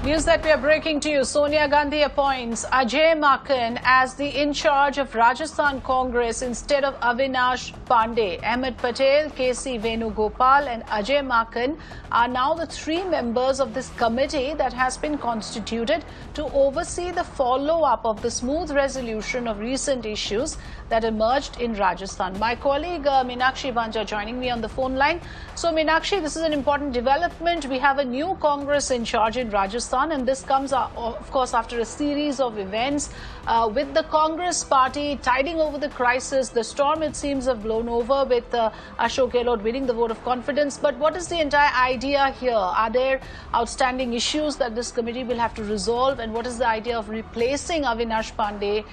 News that we are breaking to you. Sonia Gandhi appoints Ajay Maken as the in charge of Rajasthan Congress instead of Avinash Pandey. Ahmed Patel, Venugopal and Ajay Maken are now the three members of this committee that has been constituted to oversee the follow-up of the smooth resolution of recent issues that emerged in Rajasthan. My colleague Meenakshi Banja joining me on the phone line. So Meenakshi, this is an important development. We have a new Congress in charge in Rajasthan, and this comes, of course, after a series of events with the Congress party tiding over the crisis. The storm, it seems, have blown over with Ashok Gehlot winning the vote of confidence. But what is the entire idea here? Are there outstanding issues that this committee will have to resolve? And what is the idea of replacing Avinash Pandey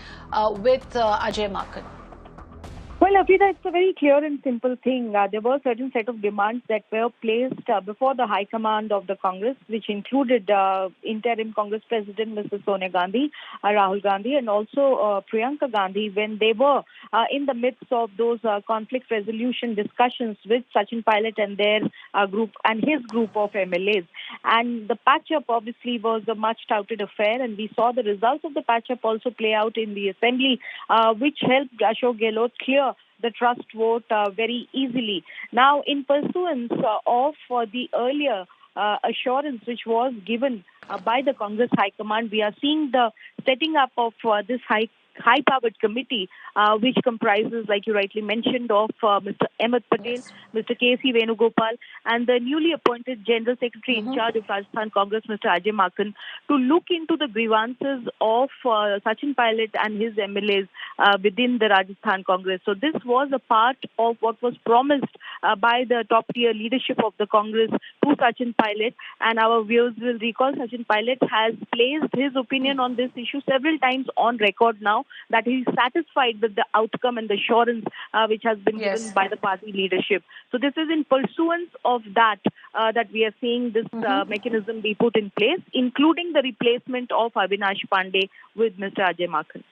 with Ajay Maken? Well, Avida, it's a very clear and simple thing. There were a certain set of demands that were placed before the High Command of the Congress, which included interim Congress President Mrs. Sonia Gandhi, Rahul Gandhi, and also Priyanka Gandhi, when they were in the midst of those conflict resolution discussions with Sachin Pilot and their group and his group of MLAs. And the patch-up obviously was a much-touted affair, and we saw the results of the patch-up also play out in the Assembly, which helped Ashok Gehlot clear the trust vote very easily. Now, in pursuance of the earlier assurance which was given by the Congress High Command, we are seeing the setting up of this high-powered committee, which comprises, like you rightly mentioned, of Mr. Ahmed Patel, Mr. Venugopal, and the newly appointed General Secretary in charge of Rajasthan Congress, Mr. Ajay Maken, to look into the grievances of Sachin Pilot and his MLAs within the Rajasthan Congress. So this was a part of what was promised by the top-tier leadership of the Congress to Sachin Pilot, and our viewers will recall Sachin Pilot has placed his opinion on this issue several times on record now, that he is satisfied with the outcome and the assurance which has been given by the party leadership. So this is in pursuance of that that we are seeing this mechanism be put in place, including the replacement of Avinash Pandey with Mr. Ajay Maken.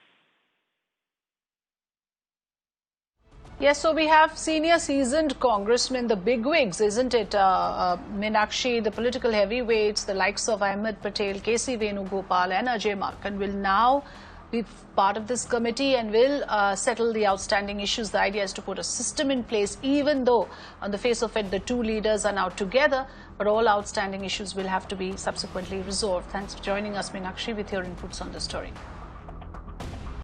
Yes, so we have senior seasoned congressmen, the bigwigs, isn't it, Meenakshi, the political heavyweights, the likes of Ahmed Patel, Venugopal and Ajay Maken will now be part of this committee and will settle the outstanding issues. The idea is to put a system in place, even though on the face of it, the two leaders are now together, but all outstanding issues will have to be subsequently resolved. Thanks for joining us, Meenakshi, with your inputs on the story.